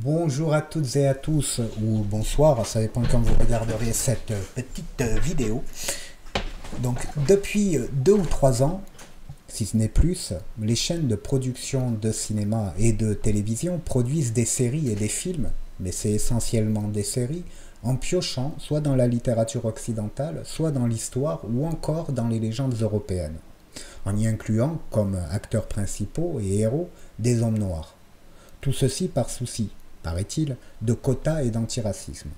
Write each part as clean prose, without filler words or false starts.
Bonjour à toutes et à tous, ou bonsoir, ça dépend quand vous regarderez cette petite vidéo. Donc depuis 2 ou 3 ans, si ce n'est plus, les chaînes de production de cinéma et de télévision produisent des séries et des films, mais c'est essentiellement des séries, en piochant soit dans la littérature occidentale, soit dans l'histoire ou encore dans les légendes européennes, en y incluant comme acteurs principaux et héros des hommes noirs. Tout ceci par souci, paraît-il, de quotas et d'antiracisme.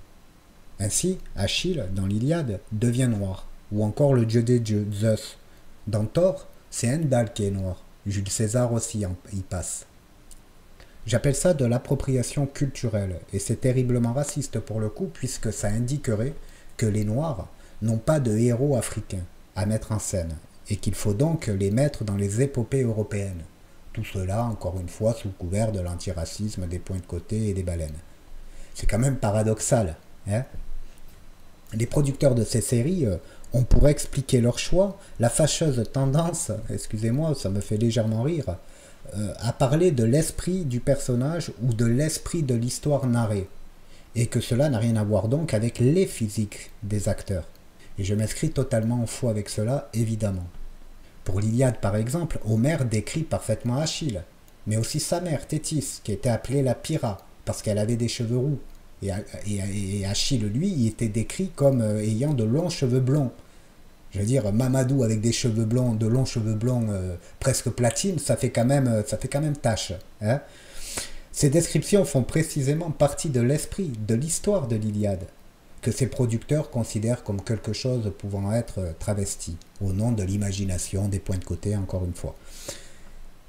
Ainsi, Achille, dans l'Iliade, devient noir, ou encore le dieu des dieux, Zeus. Dans Thor, c'est Heimdall qui est noir, Jules César aussi y passe. J'appelle ça de l'appropriation culturelle, et c'est terriblement raciste pour le coup, puisque ça indiquerait que les Noirs n'ont pas de héros africains à mettre en scène, et qu'il faut donc les mettre dans les épopées européennes. Tout cela, encore une fois, sous couvert de l'antiracisme, des points de côté et des baleines. C'est quand même paradoxal, hein? Les producteurs de ces séries ont pour expliquer leur choix la fâcheuse tendance, excusez-moi, ça me fait légèrement rire, à parler de l'esprit du personnage ou de l'esprit de l'histoire narrée, et que cela n'a rien à voir donc avec les physiques des acteurs. Et je m'inscris totalement en faux avec cela, évidemment. Pour l'Iliade par exemple, Homère décrit parfaitement Achille, mais aussi sa mère Thétis, qui était appelée la Pyrrha, parce qu'elle avait des cheveux roux. Et Achille, lui, il était décrit comme ayant de longs cheveux blonds. Je veux dire, Mamadou avec des cheveux blonds, de longs cheveux blonds presque platine, ça fait quand même tache. Hein. Ces descriptions font précisément partie de l'esprit, de l'histoire de l'Iliade, que ces producteurs considèrent comme quelque chose pouvant être travesti, au nom de l'imagination, des points de côté, encore une fois.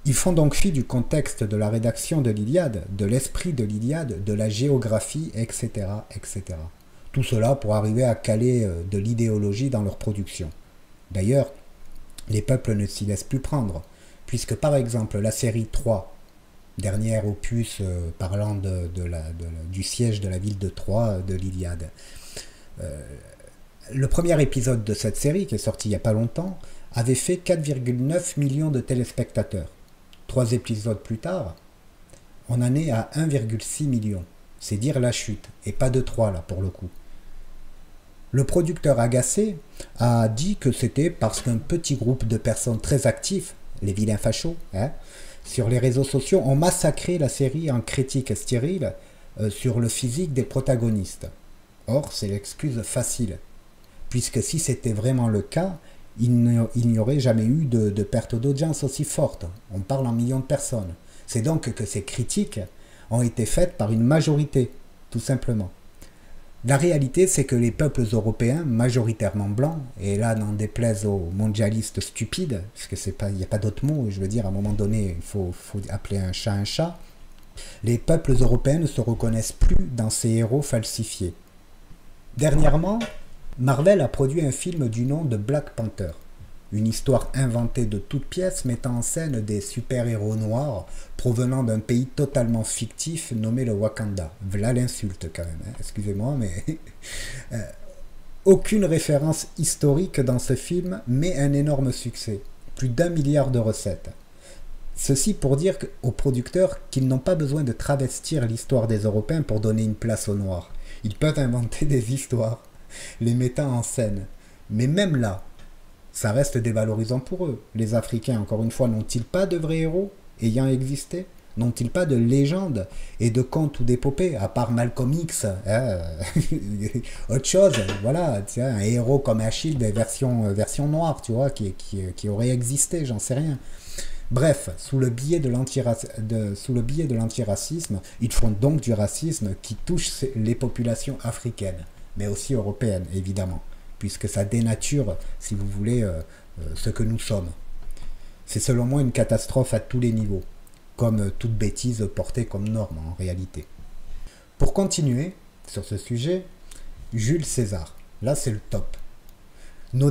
Ils font donc fi du contexte de la rédaction de l'Iliade, de l'esprit de l'Iliade, de la géographie, etc., etc. Tout cela pour arriver à caler de l'idéologie dans leur production. D'ailleurs, les peuples ne s'y laissent plus prendre, puisque par exemple la série 3, dernier opus parlant du siège de la ville de Troie de l'Iliade, le premier épisode de cette série, qui est sorti il n'y a pas longtemps, avait fait 4,9 millions de téléspectateurs. 3 épisodes plus tard, on en est à 1,6 million. C'est dire la chute, et pas de 3 là pour le coup. Le producteur agacé a dit que c'était parce qu'un petit groupe de personnes très actifs, les vilains fachos, sur les réseaux sociaux, ont massacré la série en critiques stériles sur le physique des protagonistes. Or, c'est l'excuse facile, puisque si c'était vraiment le cas, il n'y aurait jamais eu de perte d'audience aussi forte. On parle en millions de personnes. C'est donc que ces critiques ont été faites par une majorité, tout simplement. La réalité, c'est que les peuples européens, majoritairement blancs, et là, n'en déplaise aux mondialistes stupides, parce qu'il n'y a pas d'autre mot, je veux dire, à un moment donné, il faut appeler un chat, les peuples européens ne se reconnaissent plus dans ces héros falsifiés. Dernièrement, Marvel a produit un film du nom de Black Panther, une histoire inventée de toutes pièces mettant en scène des super-héros noirs provenant d'un pays totalement fictif nommé le Wakanda. V'là l'insulte quand même, hein. Excusez-moi, mais... Aucune référence historique dans ce film, mais un énorme succès. Plus d'1 milliard de recettes. Ceci pour dire aux producteurs qu'ils n'ont pas besoin de travestir l'histoire des Européens pour donner une place aux Noirs. Ils peuvent inventer des histoires, les mettant en scène. Mais même là, ça reste dévalorisant pour eux. Les Africains, encore une fois, n'ont-ils pas de vrais héros ayant existé? N'ont-ils pas de légendes et de contes ou d'épopées, à part Malcolm X, autre chose, voilà, un héros comme Achille, version noire, tu vois, qui aurait existé, j'en sais rien. Bref, sous le biais de l'antiracisme, ils font donc du racisme qui touche les populations africaines, mais aussi européennes, évidemment, puisque ça dénature, si vous voulez, ce que nous sommes. C'est selon moi une catastrophe à tous les niveaux, comme toute bêtise portée comme norme en réalité. Pour continuer sur ce sujet, Jules César, là c'est le top. Nos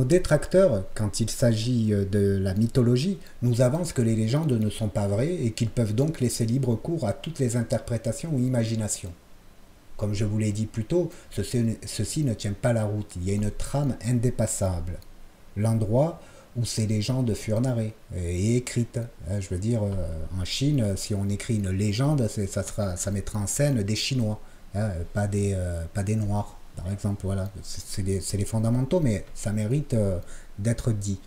détracteurs, quand il s'agit de la mythologie, nous avancent que les légendes ne sont pas vraies et qu'ils peuvent donc laisser libre cours à toutes les interprétations ou imaginations. Comme je vous l'ai dit plus tôt, ceci ne tient pas la route, il y a une trame indépassable. L'endroit où ces légendes furent narrées et écrites. Je veux dire, en Chine, si on écrit une légende, ça mettra en scène des Chinois, pas des Noirs, par exemple. Voilà, c'est les fondamentaux, mais ça mérite d'être dit.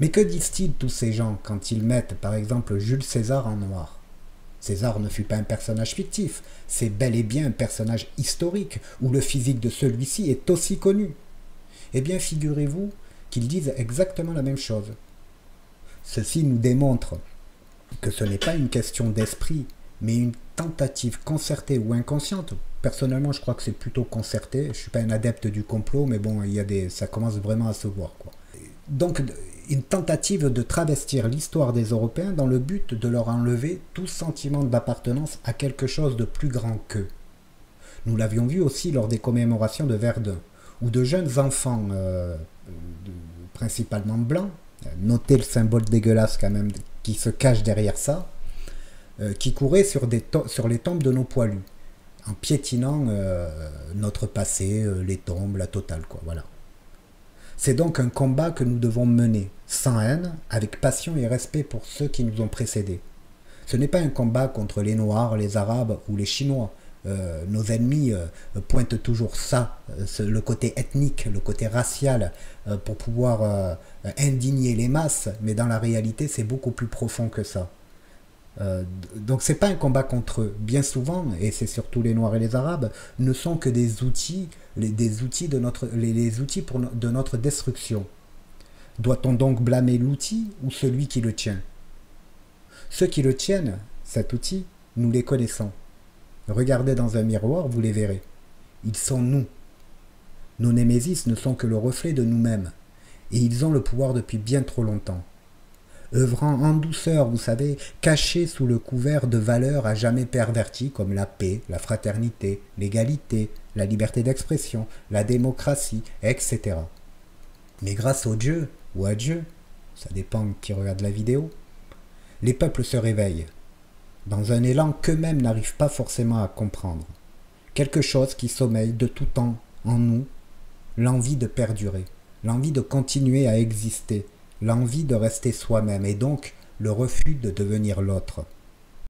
Mais que disent-ils tous ces gens quand ils mettent, par exemple, Jules César en noir? César ne fut pas un personnage fictif, c'est bel et bien un personnage historique, où le physique de celui-ci est aussi connu. Eh bien, figurez-vous qu'ils disent exactement la même chose. Ceci nous démontre que ce n'est pas une question d'esprit, mais une tentative concertée ou inconsciente. Personnellement, je crois que c'est plutôt concerté. Je ne suis pas un adepte du complot, mais bon, ça commence vraiment à se voir, quoi. Donc, une tentative de travestir l'histoire des Européens dans le but de leur enlever tout sentiment d'appartenance à quelque chose de plus grand qu'eux. Nous l'avions vu aussi lors des commémorations de Verdun, où de jeunes enfants, principalement blancs, notez le symbole dégueulasse quand même qui se cache derrière ça, qui couraient sur les tombes de nos poilus, en piétinant notre passé, les tombes, la totale, quoi, voilà. C'est donc un combat que nous devons mener, sans haine, avec passion et respect pour ceux qui nous ont précédés. Ce n'est pas un combat contre les Noirs, les Arabes ou les Chinois. Nos ennemis pointent toujours ça, le côté ethnique, le côté racial, pour pouvoir indigner les masses, mais dans la réalité, c'est beaucoup plus profond que ça. Donc c'est pas un combat contre eux. Bien souvent, et c'est surtout les Noirs et les Arabes, ne sont que des outils, les outils de notre destruction. Doit-on donc blâmer l'outil ou celui qui le tient? Ceux qui le tiennent, cet outil, nous les connaissons. Regardez dans un miroir, vous les verrez. Ils sont nous. Nos némésis ne sont que le reflet de nous-mêmes, et ils ont le pouvoir depuis bien trop longtemps. Œuvrant en douceur, vous savez, cachés sous le couvert de valeurs à jamais perverties comme la paix, la fraternité, l'égalité, la liberté d'expression, la démocratie, etc. Mais grâce au Dieu, ou à Dieu, ça dépend qui regarde la vidéo, les peuples se réveillent, dans un élan qu'eux-mêmes n'arrivent pas forcément à comprendre. Quelque chose qui sommeille de tout temps en nous, l'envie de perdurer, l'envie de continuer à exister, l'envie de rester soi-même et donc le refus de devenir l'autre.